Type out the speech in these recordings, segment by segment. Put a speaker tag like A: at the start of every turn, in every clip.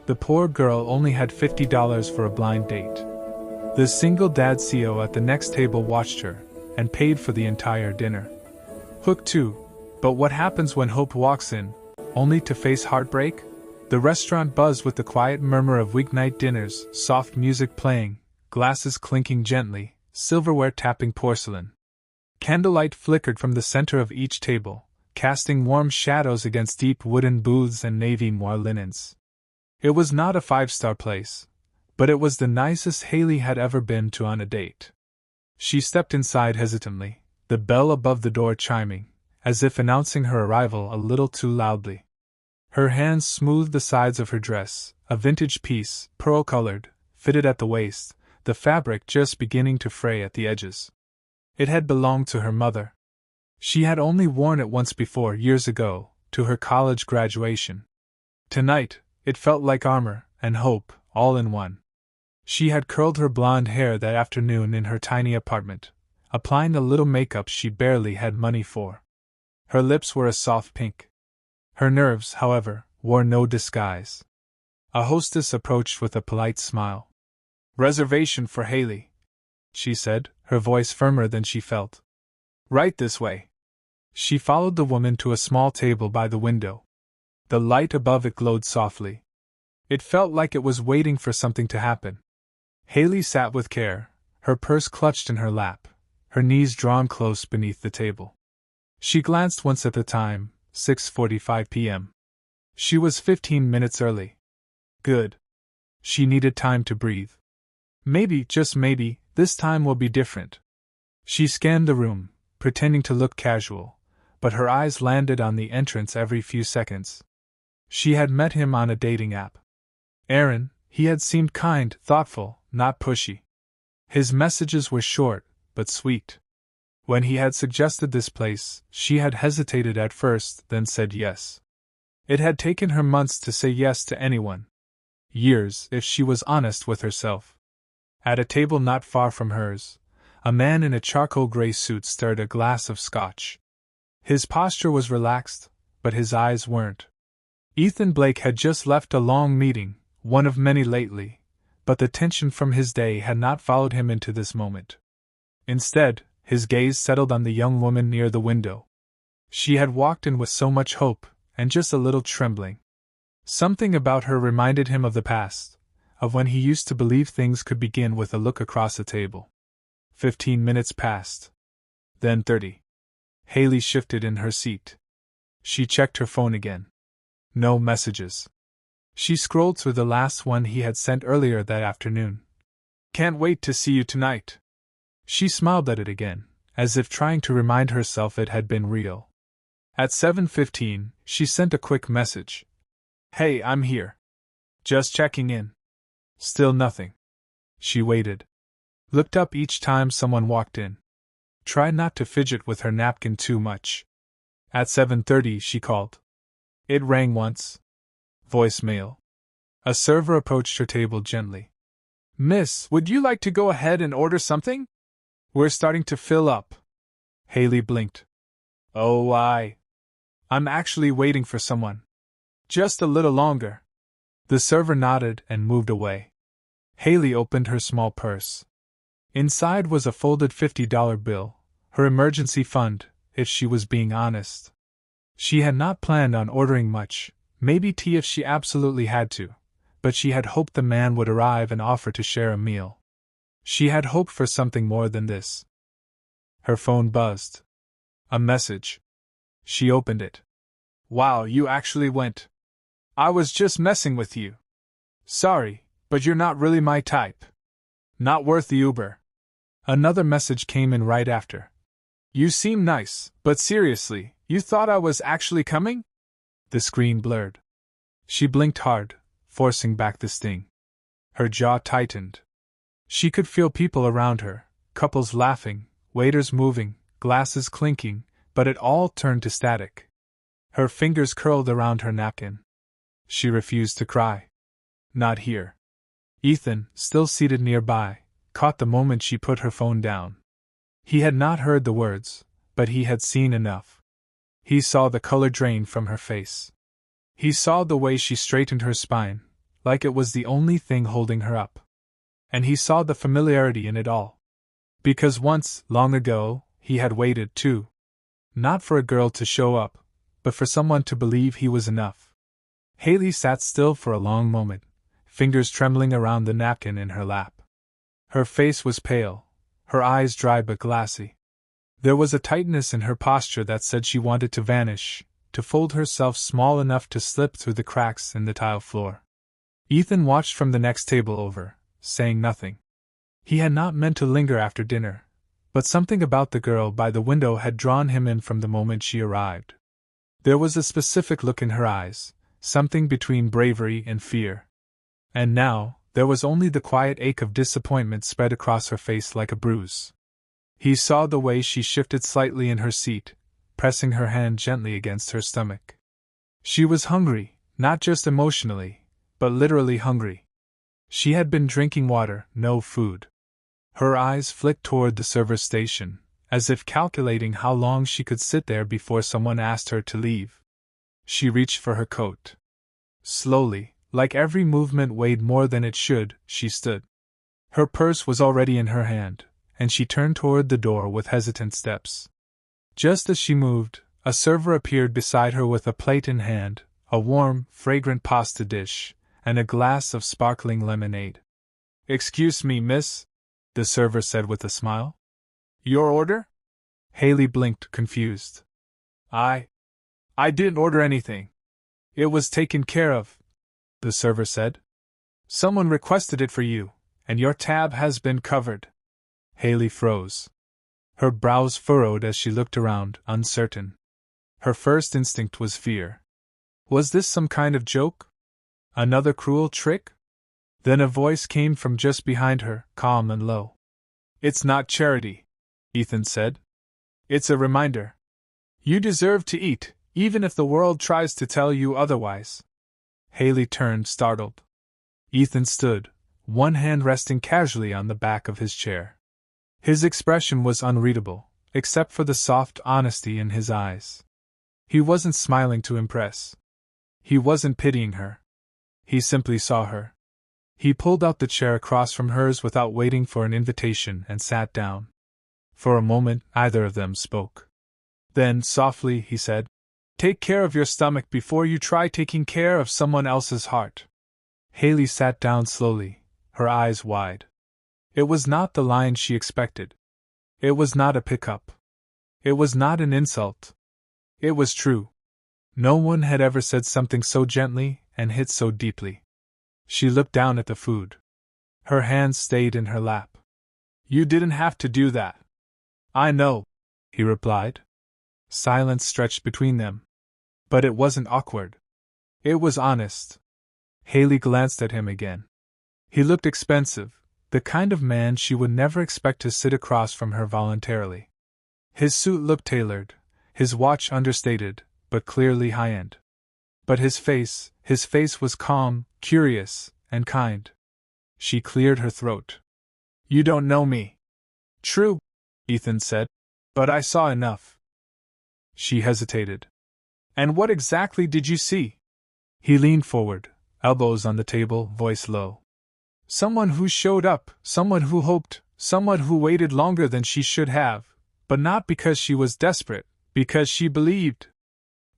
A: The poor girl only had $50 for a blind date. The single dad CEO at the next table watched her, and paid for the entire dinner. Hook 2. But what happens when hope walks in, only to face heartbreak? The restaurant buzzed with the quiet murmur of weeknight dinners, soft music playing, glasses clinking gently, silverware tapping porcelain. Candlelight flickered from the center of each table, casting warm shadows against deep wooden booths and navy moire linens. It was not a five-star place, but it was the nicest Haley had ever been to on a date. She stepped inside hesitantly, the bell above the door chiming, as if announcing her arrival a little too loudly. Her hands smoothed the sides of her dress, a vintage piece, pearl-colored, fitted at the waist, the fabric just beginning to fray at the edges. It had belonged to her mother. She had only worn it once before, years ago, to her college graduation. Tonight, it felt like armor and hope, all in one. She had curled her blonde hair that afternoon in her tiny apartment, applying a little makeup she barely had money for. Her lips were a soft pink. Her nerves, however, wore no disguise. A hostess approached with a polite smile. "Reservation for Haley," she said, her voice firmer than she felt. "Right this way." She followed the woman to a small table by the window. The light above it glowed softly. It felt like it was waiting for something to happen. Haley sat with care, her purse clutched in her lap, her knees drawn close beneath the table. She glanced once at the time, 6:45 p.m. She was 15 minutes early. Good. She needed time to breathe. Maybe, just maybe, this time will be different. She scanned the room, pretending to look casual, but her eyes landed on the entrance every few seconds. She had met him on a dating app. Aaron, he had seemed kind, thoughtful, not pushy. His messages were short, but sweet. When he had suggested this place, she had hesitated at first, then said yes. It had taken her months to say yes to anyone. Years, if she was honest with herself. At a table not far from hers, a man in a charcoal gray suit stirred a glass of scotch. His posture was relaxed, but his eyes weren't. Ethan Blake had just left a long meeting, one of many lately, but the tension from his day had not followed him into this moment. Instead, his gaze settled on the young woman near the window. She had walked in with so much hope, and just a little trembling. Something about her reminded him of the past, of when he used to believe things could begin with a look across the table. 15 minutes passed. Then 30. Haley shifted in her seat. She checked her phone again. No messages. She scrolled through the last one he had sent earlier that afternoon. "Can't wait to see you tonight." She smiled at it again, as if trying to remind herself it had been real. At 7:15, she sent a quick message. "Hey, I'm here. Just checking in." Still nothing. She waited. Looked up each time someone walked in. Tried not to fidget with her napkin too much. At 7:30 she called. It rang once. Voicemail. A server approached her table gently. "Miss, would you like to go ahead and order something? We're starting to fill up." Haley blinked. "Oh, I'm actually waiting for someone. Just a little longer." The server nodded and moved away. Haley opened her small purse. Inside was a folded $50 bill, her emergency fund, if she was being honest. She had not planned on ordering much, maybe tea if she absolutely had to, but she had hoped the man would arrive and offer to share a meal. She had hoped for something more than this. Her phone buzzed. A message. She opened it. "Wow, you actually went. I was just messing with you. Sorry, but you're not really my type. Not worth the Uber." Another message came in right after. "You seem nice, but seriously, you thought I was actually coming?" The screen blurred. She blinked hard, forcing back the sting. Her jaw tightened. She could feel people around her, couples laughing, waiters moving, glasses clinking, but it all turned to static. Her fingers curled around her napkin. She refused to cry. Not here. Ethan, still seated nearby, caught the moment she put her phone down. He had not heard the words, but he had seen enough. He saw the color drain from her face. He saw the way she straightened her spine, like it was the only thing holding her up. And he saw the familiarity in it all. Because once, long ago, he had waited, too. Not for a girl to show up, but for someone to believe he was enough. Haley sat still for a long moment, fingers trembling around the napkin in her lap. Her face was pale, her eyes dry but glassy. There was a tightness in her posture that said she wanted to vanish, to fold herself small enough to slip through the cracks in the tile floor. Ethan watched from the next table over, saying nothing. He had not meant to linger after dinner, but something about the girl by the window had drawn him in from the moment she arrived. There was a specific look in her eyes, something between bravery and fear. And now, there was only the quiet ache of disappointment spread across her face like a bruise. He saw the way she shifted slightly in her seat, pressing her hand gently against her stomach. She was hungry, not just emotionally, but literally hungry. She had been drinking water, no food. Her eyes flicked toward the server's station, as if calculating how long she could sit there before someone asked her to leave. She reached for her coat. Slowly, like every movement weighed more than it should, she stood. Her purse was already in her hand, and she turned toward the door with hesitant steps. Just as she moved, a server appeared beside her with a plate in hand, a warm, fragrant pasta dish, and a glass of sparkling lemonade. "Excuse me, miss," the server said with a smile. "Your order?" Haley blinked, confused. I didn't order anything. It was taken care of," the server said. "Someone requested it for you, and your tab has been covered." Haley froze. Her brows furrowed as she looked around, uncertain. Her first instinct was fear. Was this some kind of joke? Another cruel trick? Then a voice came from just behind her, calm and low. "It's not charity," Ethan said. "It's a reminder. You deserve to eat, even if the world tries to tell you otherwise." Haley turned, startled. Ethan stood, one hand resting casually on the back of his chair. His expression was unreadable, except for the soft honesty in his eyes. He wasn't smiling to impress. He wasn't pitying her. He simply saw her. He pulled out the chair across from hers without waiting for an invitation and sat down. For a moment, neither of them spoke. Then, softly, he said, "Take care of your stomach before you try taking care of someone else's heart." Haley sat down slowly, her eyes wide. It was not the line she expected. It was not a pickup. It was not an insult. It was true. No one had ever said something so gently and hit so deeply. She looked down at the food. Her hands stayed in her lap. "You didn't have to do that." "I know," he replied. Silence stretched between them. But it wasn't awkward. It was honest. Haley glanced at him again. He looked expensive, the kind of man she would never expect to sit across from her voluntarily. His suit looked tailored, his watch understated, but clearly high-end. But his face was calm, curious, and kind. She cleared her throat. "You don't know me." "True," Ethan said, "but I saw enough." She hesitated. "And what exactly did you see?" He leaned forward, elbows on the table, voice low. "Someone who showed up, someone who hoped, someone who waited longer than she should have, but not because she was desperate, because she believed.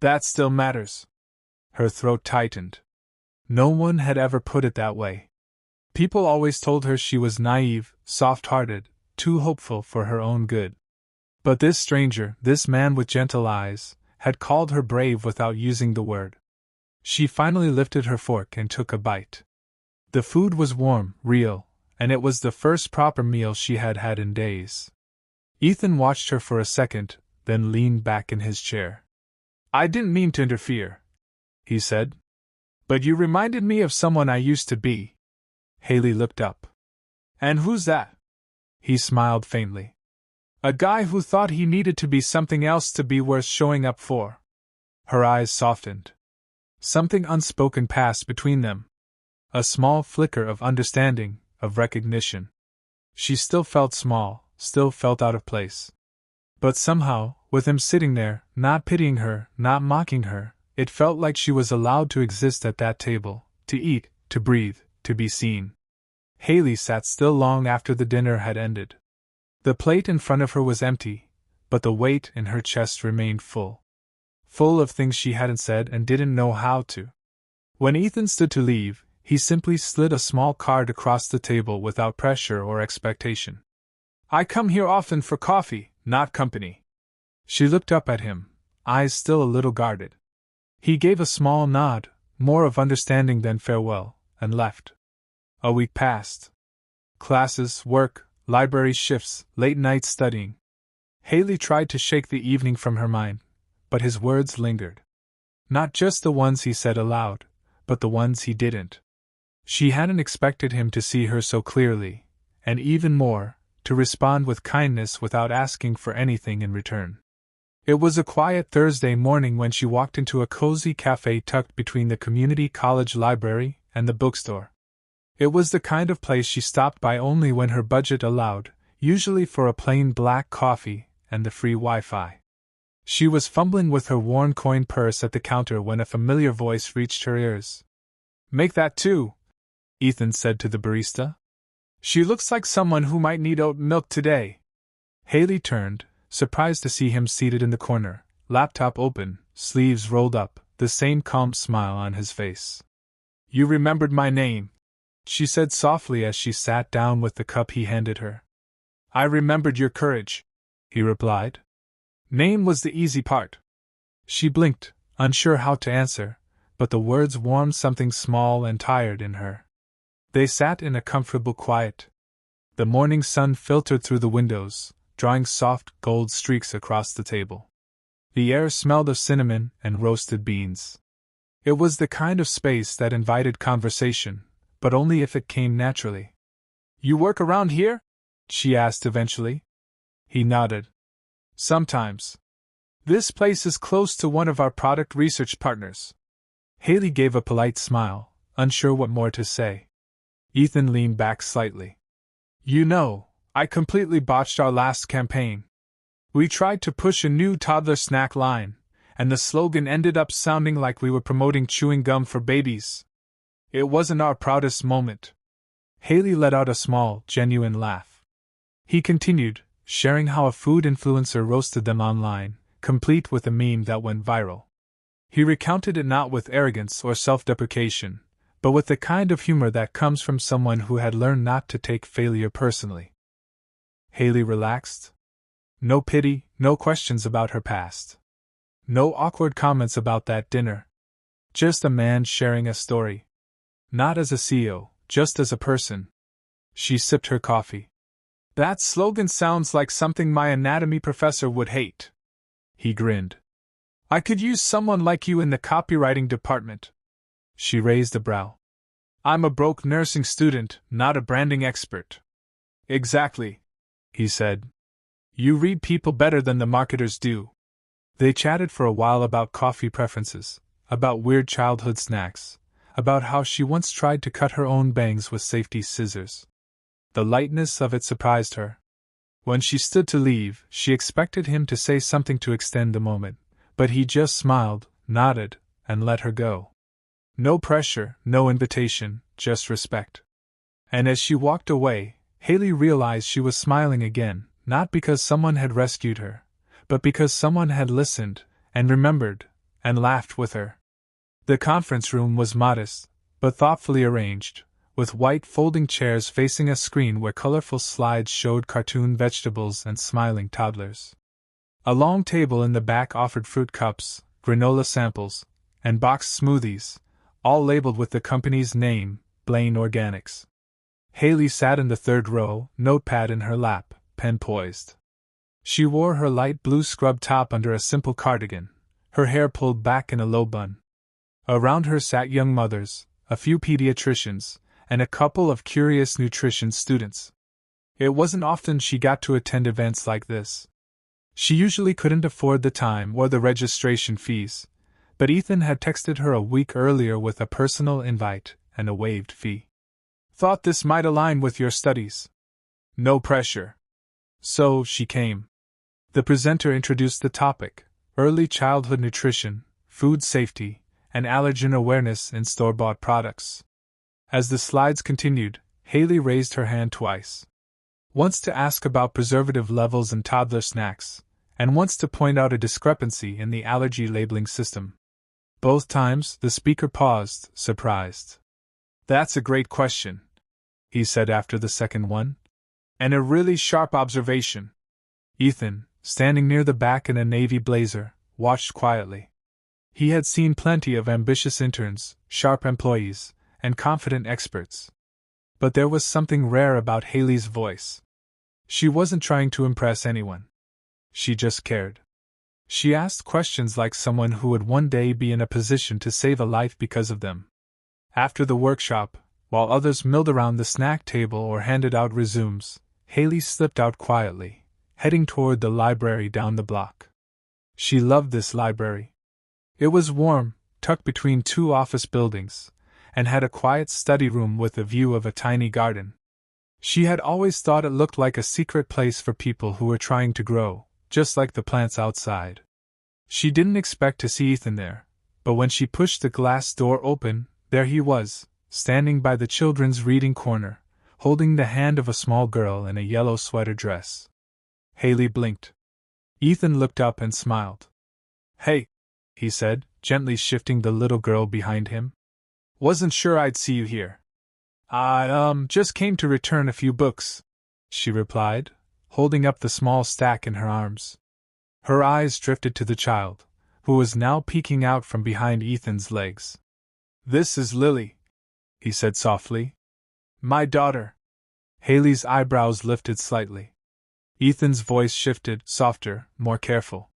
A: That still matters." Her throat tightened. No one had ever put it that way. People always told her she was naive, soft-hearted, too hopeful for her own good. But this stranger, this man with gentle eyes, had called her brave without using the word. She finally lifted her fork and took a bite. The food was warm, real, and it was the first proper meal she had had in days. Ethan watched her for a second, then leaned back in his chair. "I didn't mean to interfere," he said. "But you reminded me of someone I used to be." Haley looked up. "And who's that?" He smiled faintly. "A guy who thought he needed to be something else to be worth showing up for." Her eyes softened. Something unspoken passed between them. A small flicker of understanding, of recognition. She still felt small, still felt out of place. But somehow, with him sitting there, not pitying her, not mocking her, it felt like she was allowed to exist at that table, to eat, to breathe, to be seen. Haley sat still long after the dinner had ended. The plate in front of her was empty, but the weight in her chest remained full. Full of things she hadn't said and didn't know how to. When Ethan stood to leave, he simply slid a small card across the table without pressure or expectation. "I come here often for coffee, not company." She looked up at him, eyes still a little guarded. He gave a small nod, more of understanding than farewell, and left. A week passed. Classes, work, library shifts, late night studying. Haley tried to shake the evening from her mind, but his words lingered. Not just the ones he said aloud, but the ones he didn't. She hadn't expected him to see her so clearly, and even more, to respond with kindness without asking for anything in return. It was a quiet Thursday morning when she walked into a cozy cafe tucked between the community college library and the bookstore. It was the kind of place she stopped by only when her budget allowed, usually for a plain black coffee and the free Wi-Fi. She was fumbling with her worn coin purse at the counter when a familiar voice reached her ears. "Make that too," Ethan said to the barista. "She looks like someone who might need oat milk today." Haley turned, surprised to see him seated in the corner, laptop open, sleeves rolled up, the same calm smile on his face. "You remembered my name," she said softly as she sat down with the cup he handed her. "I remembered your courage," he replied. "Name was the easy part." She blinked, unsure how to answer, but the words warmed something small and tired in her. They sat in a comfortable quiet. The morning sun filtered through the windows, drawing soft gold streaks across the table. The air smelled of cinnamon and roasted beans. It was the kind of space that invited conversation, but only if it came naturally. "You work around here?" she asked eventually. He nodded. "Sometimes. This place is close to one of our product research partners." Haley gave a polite smile, unsure what more to say. Ethan leaned back slightly. "You know, I completely botched our last campaign. We tried to push a new toddler snack line, and the slogan ended up sounding like we were promoting chewing gum for babies. It wasn't our proudest moment." Haley let out a small, genuine laugh. He continued, sharing how a food influencer roasted them online, complete with a meme that went viral. He recounted it not with arrogance or self-deprecation, but with the kind of humor that comes from someone who had learned not to take failure personally. Haley relaxed. No pity, no questions about her past. No awkward comments about that dinner. Just a man sharing a story. Not as a CEO, just as a person. She sipped her coffee. "That slogan sounds like something my anatomy professor would hate." He grinned. "I could use someone like you in the copywriting department." She raised a brow. "I'm a broke nursing student, not a branding expert." "Exactly," he said. "You read people better than the marketers do." They chatted for a while about coffee preferences, about weird childhood snacks, about how she once tried to cut her own bangs with safety scissors. The lightness of it surprised her. When she stood to leave, she expected him to say something to extend the moment, but he just smiled, nodded, and let her go. No pressure, no invitation, just respect. And as she walked away, Haley realized she was smiling again, not because someone had rescued her, but because someone had listened, and remembered, and laughed with her. The conference room was modest, but thoughtfully arranged, with white folding chairs facing a screen where colorful slides showed cartoon vegetables and smiling toddlers. A long table in the back offered fruit cups, granola samples, and boxed smoothies, all labeled with the company's name, Blaine Organics. Haley sat in the third row, notepad in her lap, pen poised. She wore her light blue scrub top under a simple cardigan, her hair pulled back in a low bun. Around her sat young mothers, a few pediatricians, and a couple of curious nutrition students. It wasn't often she got to attend events like this. She usually couldn't afford the time or the registration fees, but Ethan had texted her a week earlier with a personal invite and a waived fee. "Thought this might align with your studies. No pressure." So she came. The presenter introduced the topic: early childhood nutrition, food safety, and allergen awareness in store-bought products. As the slides continued, Haley raised her hand twice. Once to ask about preservative levels in toddler snacks, and once to point out a discrepancy in the allergy labeling system. Both times, the speaker paused, surprised. "That's a great question," he said after the second one. "And a really sharp observation." Ethan, standing near the back in a navy blazer, watched quietly. He had seen plenty of ambitious interns, sharp employees, and confident experts. But there was something rare about Haley's voice. She wasn't trying to impress anyone. She just cared. She asked questions like someone who would one day be in a position to save a life because of them. After the workshop, while others milled around the snack table or handed out resumes, Haley slipped out quietly, heading toward the library down the block. She loved this library. It was warm, tucked between two office buildings, and had a quiet study room with a view of a tiny garden. She had always thought it looked like a secret place for people who were trying to grow, just like the plants outside. She didn't expect to see Ethan there, but when she pushed the glass door open, there he was, standing by the children's reading corner, holding the hand of a small girl in a yellow sweater dress. Haley blinked. Ethan looked up and smiled. "Hey," he said, gently shifting the little girl behind him. "Wasn't sure I'd see you here." "I, just came to return a few books," she replied, holding up the small stack in her arms. Her eyes drifted to the child, who was now peeking out from behind Ethan's legs. "This is Lily," he said softly. "My daughter." Haley's eyebrows lifted slightly. Ethan's voice shifted, softer, more careful.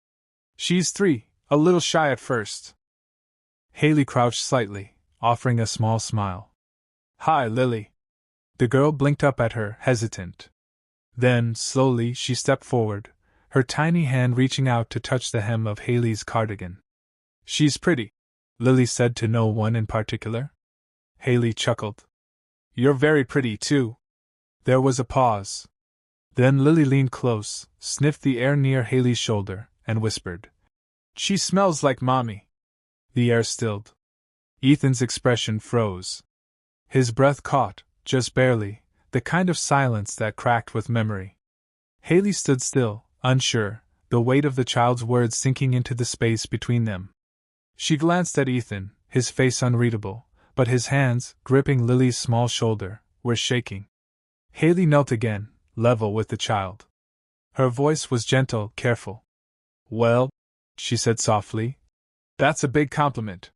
A: "She's 3, a little shy at first." Haley crouched slightly, offering a small smile. "Hi, Lily." The girl blinked up at her, hesitant. Then, slowly, she stepped forward, her tiny hand reaching out to touch the hem of Haley's cardigan. "She's pretty," Lily said to no one in particular. Haley chuckled. "You're very pretty, too." There was a pause. Then Lily leaned close, sniffed the air near Haley's shoulder, and whispered, "She smells like Mommy." The air stilled. Ethan's expression froze. His breath caught, just barely, the kind of silence that cracked with memory. Haley stood still, unsure, the weight of the child's words sinking into the space between them. She glanced at Ethan, his face unreadable, but his hands, gripping Lily's small shoulder, were shaking. Haley knelt again, level with the child. Her voice was gentle, careful. "Well," she said softly, "that's a big compliment.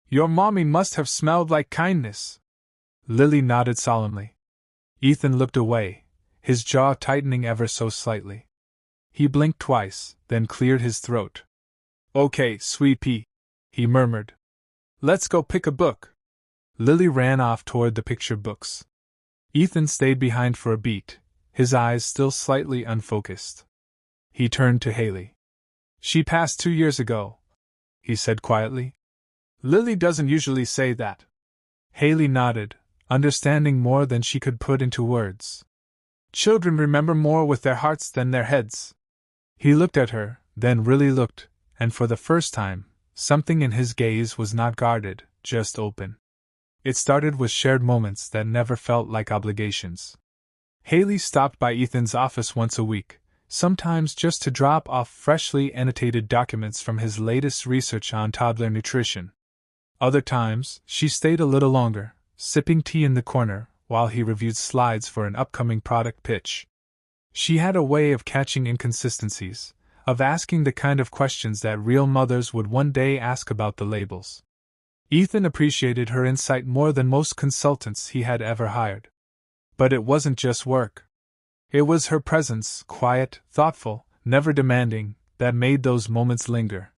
A: Your mommy must have smelled like kindness." Lily nodded solemnly. Ethan looked away, his jaw tightening ever so slightly. He blinked twice, then cleared his throat. "Okay, sweet pea," he murmured. "Let's go pick a book." Lily ran off toward the picture books. Ethan stayed behind for a beat, his eyes still slightly unfocused. He turned to Haley. "She passed 2 years ago," he said quietly. "Lily doesn't usually say that." Haley nodded, understanding more than she could put into words. "Children remember more with their hearts than their heads." He looked at her, then really looked, and for the first time, something in his gaze was not guarded, just open. It started with shared moments that never felt like obligations. Haley stopped by Ethan's office once a week, sometimes just to drop off freshly annotated documents from his latest research on toddler nutrition. Other times, she stayed a little longer, sipping tea in the corner, while he reviewed slides for an upcoming product pitch. She had a way of catching inconsistencies, of asking the kind of questions that real mothers would one day ask about the labels. Ethan appreciated her insight more than most consultants he had ever hired. But it wasn't just work. It was her presence, quiet, thoughtful, never demanding, that made those moments linger.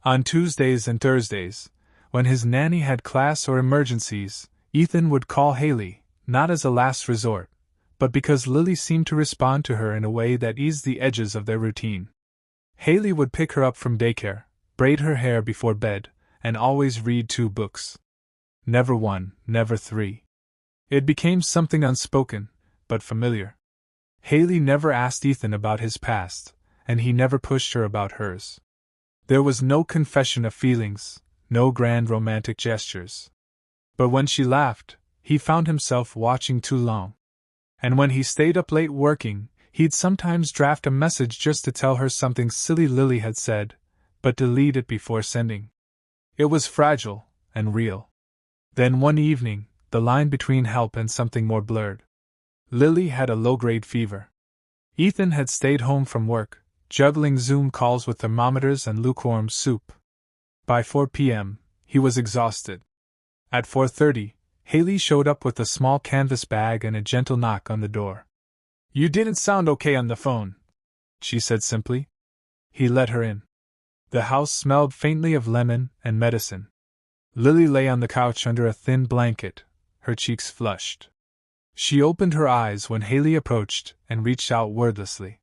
A: On Tuesdays and Thursdays, when his nanny had class or emergencies, Ethan would call Haley, not as a last resort, but because Lily seemed to respond to her in a way that eased the edges of their routine. Haley would pick her up from daycare, braid her hair before bed, and always read 2 books. Never 1, never 3. It became something unspoken, but familiar. Haley never asked Ethan about his past, and he never pushed her about hers. There was no confession of feelings, no grand romantic gestures. But when she laughed, he found himself watching too long. And when he stayed up late working, he'd sometimes draft a message just to tell her something silly Lily had said, but delete it before sending. It was fragile and real. Then one evening, the line between help and something more blurred. Lily had a low-grade fever. Ethan had stayed home from work, juggling Zoom calls with thermometers and lukewarm soup. By 4 p.m., he was exhausted. At 4:30, Haley showed up with a small canvas bag and a gentle knock on the door. "You didn't sound okay on the phone," she said simply. He let her in. The house smelled faintly of lemon and medicine. Lily lay on the couch under a thin blanket, her cheeks flushed. She opened her eyes when Haley approached and reached out wordlessly.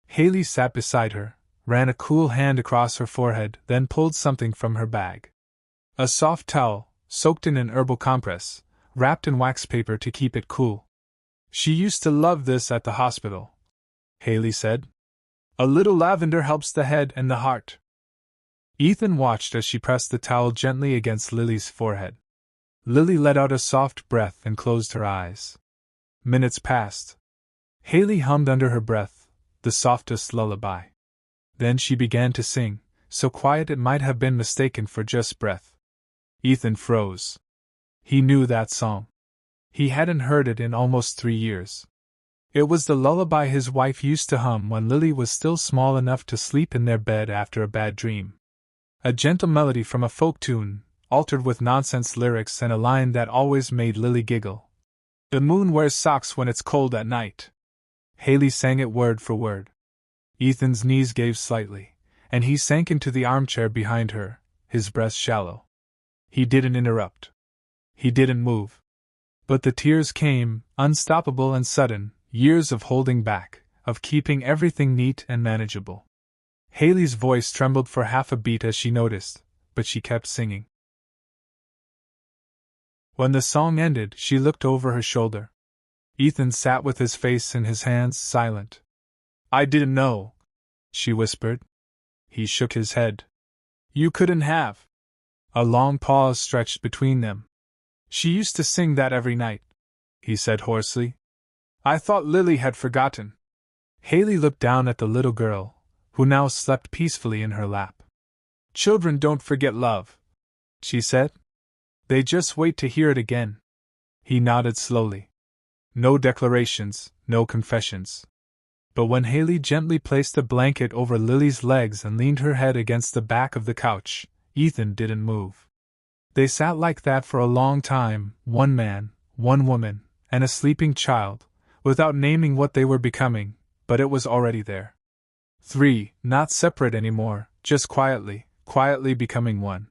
A: Haley sat beside her, ran a cool hand across her forehead, then pulled something from her bag. A soft towel, soaked in an herbal compress, wrapped in wax paper to keep it cool. "She used to love this at the hospital," Haley said. "A little lavender helps the head and the heart." Ethan watched as she pressed the towel gently against Lily's forehead. Lily let out a soft breath and closed her eyes. Minutes passed. Haley hummed under her breath, the softest lullaby. Then she began to sing, so quiet it might have been mistaken for just breath. Ethan froze. He knew that song. He hadn't heard it in almost 3 years. It was the lullaby his wife used to hum when Lily was still small enough to sleep in their bed after a bad dream. A gentle melody from a folk tune, altered with nonsense lyrics and a line that always made Lily giggle. "The moon wears socks when it's cold at night." Haley sang it word for word. Ethan's knees gave slightly, and he sank into the armchair behind her, his breath shallow. He didn't interrupt. He didn't move. But the tears came, unstoppable and sudden, years of holding back, of keeping everything neat and manageable. Haley's voice trembled for half a beat as she noticed, but she kept singing. When the song ended, she looked over her shoulder. Ethan sat with his face in his hands, silent. "I didn't know," she whispered. He shook his head. "You couldn't have." A long pause stretched between them. "She used to sing that every night," he said hoarsely. "I thought Lily had forgotten." Haley looked down at the little girl, who now slept peacefully in her lap. "Children don't forget love," she said. "They just wait to hear it again." He nodded slowly. No declarations, no confessions. But when Haley gently placed a blanket over Lily's legs and leaned her head against the back of the couch, Ethan didn't move. They sat like that for a long time, one man, one woman, and a sleeping child, without naming what they were becoming, but it was already there. 3, not separate anymore, just quietly becoming one.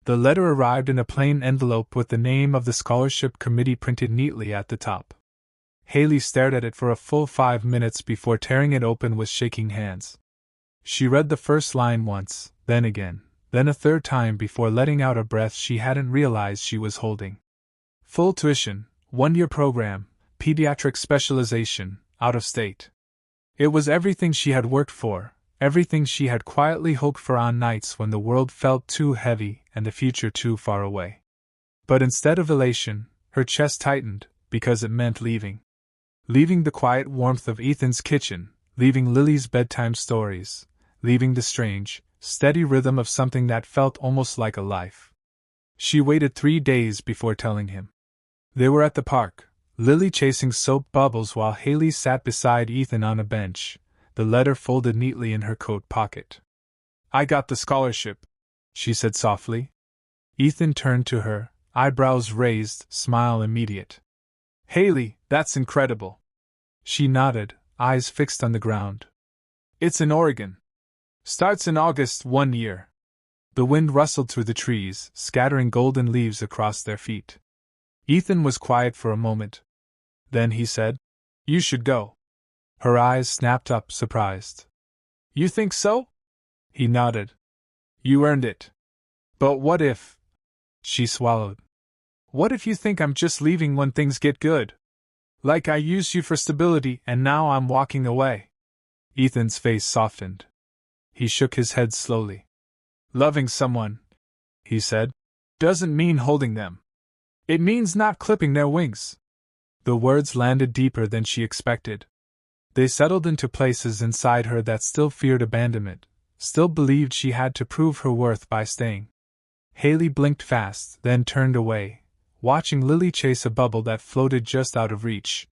A: The letter arrived in a plain envelope with the name of the scholarship committee printed neatly at the top. Haley stared at it for a full 5 minutes before tearing it open with shaking hands. She read the first line once, then again, then a third time before letting out a breath she hadn't realized she was holding. Full tuition, 1-year program, pediatric specialization, out of state. It was everything she had worked for, everything she had quietly hoped for on nights when the world felt too heavy and the future too far away. But instead of elation, her chest tightened, because it meant leaving. Leaving the quiet warmth of Ethan's kitchen, leaving Lily's bedtime stories, leaving the strange, steady rhythm of something that felt almost like a life. She waited 3 days before telling him. They were at the park, Lily chasing soap bubbles while Haley sat beside Ethan on a bench, the letter folded neatly in her coat pocket. "I got the scholarship," she said softly. Ethan turned to her, eyebrows raised, smile immediate. "Haley, that's incredible." She nodded, eyes fixed on the ground. "It's in Oregon. Starts in August, 1 year." The wind rustled through the trees, scattering golden leaves across their feet. Ethan was quiet for a moment. Then he said, "You should go." Her eyes snapped up, surprised. "You think so?" He nodded. "You earned it." "But what if—" She swallowed. "What if you think I'm just leaving when things get good? Like I used you for stability and now I'm walking away?" Ethan's face softened. He shook his head slowly. "Loving someone," he said, "doesn't mean holding them. It means not clipping their wings. The words landed deeper than she expected. They settled into places inside her that still feared abandonment, still believed she had to prove her worth by staying. Haley blinked fast, then turned away, watching Lily chase a bubble that floated just out of reach.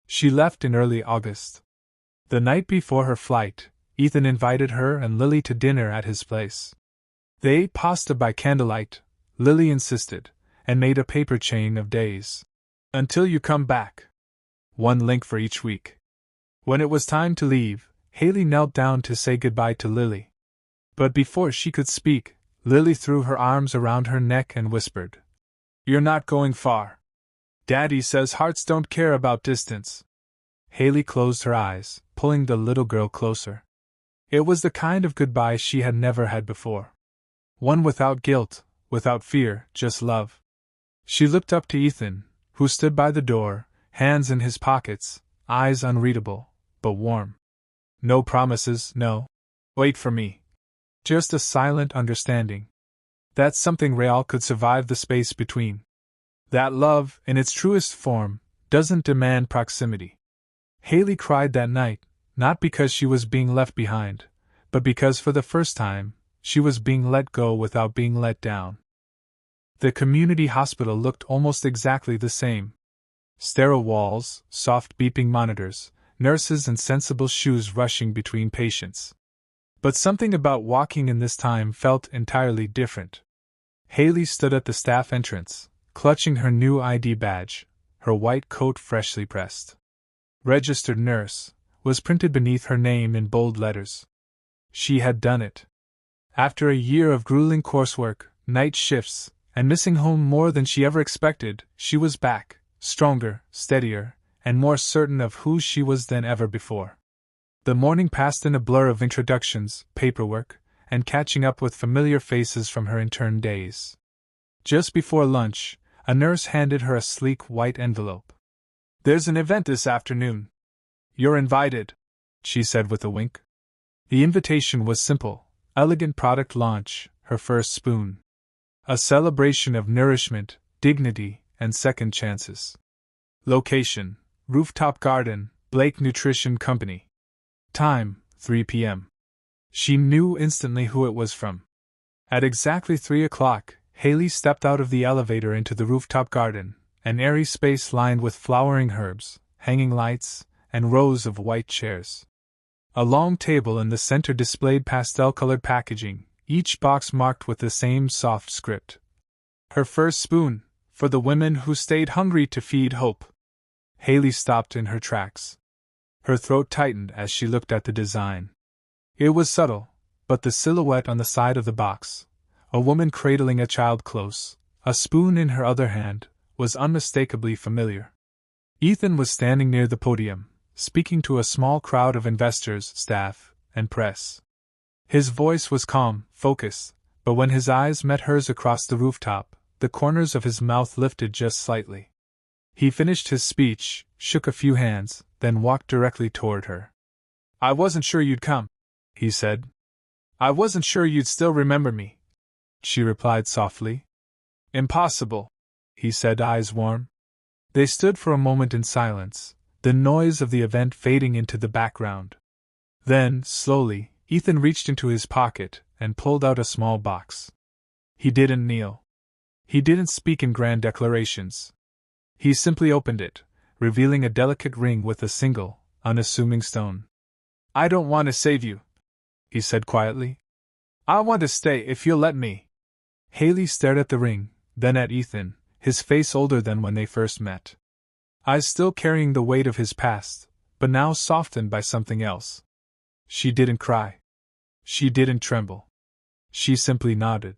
A: She left in early August. The night before her flight, Ethan invited her and Lily to dinner at his place. They ate pasta by candlelight, Lily insisted, and made a paper chain of days. Until you come back. One link for each week. When it was time to leave, Haley knelt down to say goodbye to Lily. But before she could speak, Lily threw her arms around her neck and whispered, "You're not going far. Daddy says hearts don't care about distance." Haley closed her eyes, pulling the little girl closer. It was the kind of goodbye she had never had before. One without guilt, without fear, just love. She looked up to Ethan, who stood by the door, hands in his pockets, eyes unreadable, but warm. No promises, no. Wait for me. Just a silent understanding. That's something real could survive the space between. That love, in its truest form, doesn't demand proximity. Haley cried that night, not because she was being left behind, but because for the first time, she was being let go without being let down. The community hospital looked almost exactly the same. Sterile walls, soft beeping monitors, nurses and sensible shoes rushing between patients. But something about walking in this time felt entirely different. Haley stood at the staff entrance, clutching her new ID badge, her white coat freshly pressed. "Registered nurse" was printed beneath her name in bold letters. She had done it. After a year of grueling coursework, night shifts, and missing home more than she ever expected, she was back, stronger, steadier, and more certain of who she was than ever before. The morning passed in a blur of introductions, paperwork, and catching up with familiar faces from her intern days. Just before lunch, a nurse handed her a sleek white envelope. "There's an event this afternoon. You're invited," she said with a wink. The invitation was simple: elegant product launch, her first spoon. A celebration of nourishment, dignity, and second chances. Location: rooftop garden, Blake Nutrition Company. Time: 3 p.m. She knew instantly who it was from. At exactly 3 o'clock, Haley stepped out of the elevator into the rooftop garden, an airy space lined with flowering herbs, hanging lights, and rows of white chairs. A long table in the center displayed pastel-colored packaging, each box marked with the same soft script. "Her first spoon, for the women who stayed hungry to feed hope." Haley stopped in her tracks. Her throat tightened as she looked at the design. It was subtle, but the silhouette on the side of the box, a woman cradling a child close, a spoon in her other hand, was unmistakably familiar. Ethan was standing near the podium, speaking to a small crowd of investors, staff, and press. His voice was calm, focused, but when his eyes met hers across the rooftop, the corners of his mouth lifted just slightly. He finished his speech, shook a few hands, then walked directly toward her. "I wasn't sure you'd come," he said. "I wasn't sure you'd still remember me," she replied softly. "Impossible," he said, eyes warm. They stood for a moment in silence, the noise of the event fading into the background. Then, slowly, Ethan reached into his pocket and pulled out a small box. He didn't kneel. He didn't speak in grand declarations. He simply opened it, revealing a delicate ring with a single, unassuming stone. "I don't want to save you," he said quietly. "I want to stay if you'll let me." Haley stared at the ring, then at Ethan, his face older than when they first met. Eyes still carrying the weight of his past, but now softened by something else. She didn't cry. She didn't tremble. She simply nodded.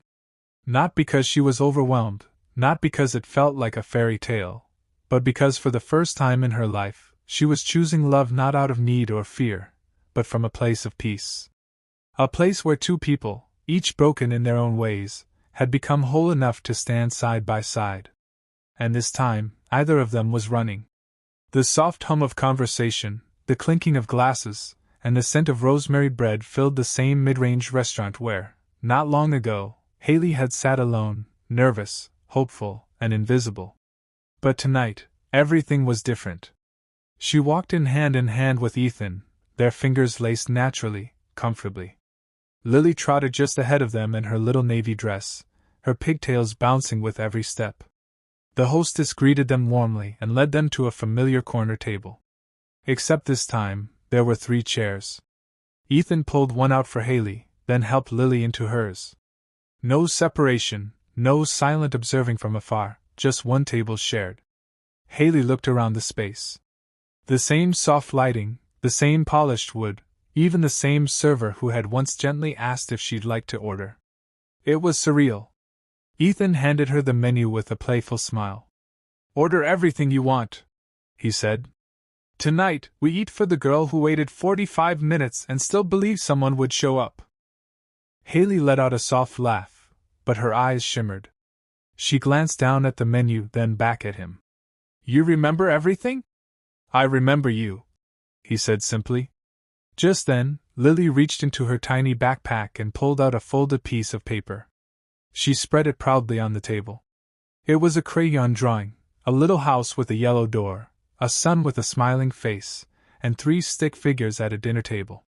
A: Not because she was overwhelmed, not because it felt like a fairy tale, but because for the first time in her life, she was choosing love not out of need or fear, but from a place of peace. A place where two people, each broken in their own ways, had become whole enough to stand side by side. And this time, either of them was running. The soft hum of conversation, the clinking of glasses, and the scent of rosemary bread filled the same mid-range restaurant where, not long ago, Haley had sat alone, nervous, hopeful, and invisible. But tonight, everything was different. She walked in hand with Ethan, their fingers laced naturally, comfortably. Lily trotted just ahead of them in her little navy dress, her pigtails bouncing with every step. The hostess greeted them warmly and led them to a familiar corner table. Except this time, there were 3 chairs. Ethan pulled one out for Haley, then helped Lily into hers. No separation, no silent observing from afar, just one table shared. Haley looked around the space. The same soft lighting, the same polished wood, even the same server who had once gently asked if she'd like to order. It was surreal. Ethan handed her the menu with a playful smile. "Order everything you want," he said. "Tonight, we eat for the girl who waited 45 minutes and still believed someone would show up." Haley let out a soft laugh, but her eyes shimmered. She glanced down at the menu, then back at him. "You remember everything?" "I remember you," he said simply. Just then, Lily reached into her tiny backpack and pulled out a folded piece of paper. She spread it proudly on the table. It was a crayon drawing, a little house with a yellow door, a sun with a smiling face, and 3 stick figures at a dinner table.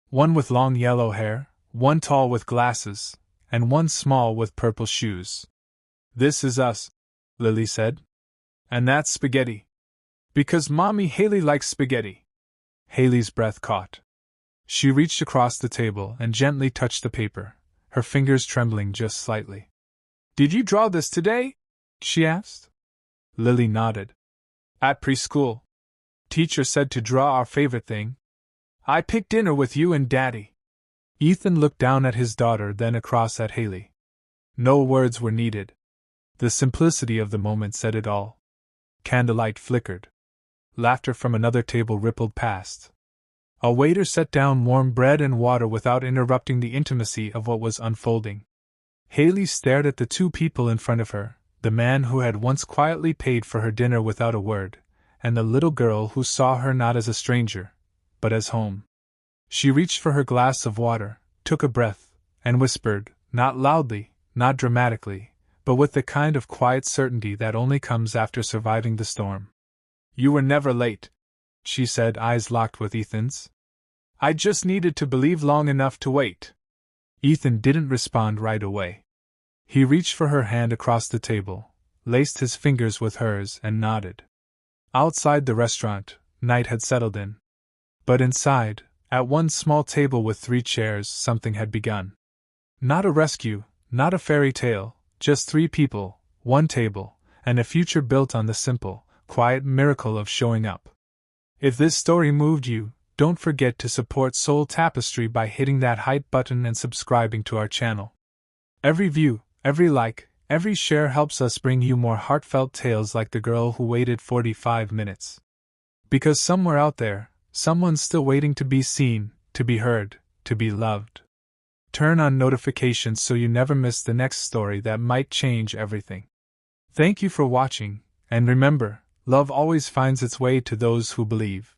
A: One with long yellow hair, one tall with glasses, and one small with purple shoes. "This is us," Lily said. "And that's spaghetti. Because Mommy Haley likes spaghetti." Haley's breath caught. She reached across the table and gently touched the paper, her fingers trembling just slightly. "Did you draw this today?" she asked. Lily nodded. "At preschool. Teacher said to draw our favorite thing. I picked dinner with you and Daddy." Ethan looked down at his daughter, then across at Haley. No words were needed. The simplicity of the moment said it all. Candlelight flickered. Laughter from another table rippled past. A waiter set down warm bread and water without interrupting the intimacy of what was unfolding. Haley stared at the 2 people in front of her, the man who had once quietly paid for her dinner without a word, and the little girl who saw her not as a stranger, but as home. She reached for her glass of water, took a breath, and whispered, not loudly, not dramatically, but with the kind of quiet certainty that only comes after surviving the storm. "You were never late," she said, eyes locked with Ethan's. "I just needed to believe long enough to wait." Ethan didn't respond right away. He reached for her hand across the table, laced his fingers with hers, and nodded. Outside the restaurant, night had settled in. But inside, at one small table with 3 chairs, something had begun. Not a rescue, not a fairy tale, just 3 people, 1 table, and a future built on the simple, quiet miracle of showing up. If this story moved you, don't forget to support Soul Tapestry by hitting that hype button and subscribing to our channel. Every view, every like, every share helps us bring you more heartfelt tales like the girl who waited 45 minutes. Because somewhere out there, someone's still waiting to be seen, to be heard, to be loved. Turn on notifications so you never miss the next story that might change everything. Thank you for watching, and remember, love always finds its way to those who believe.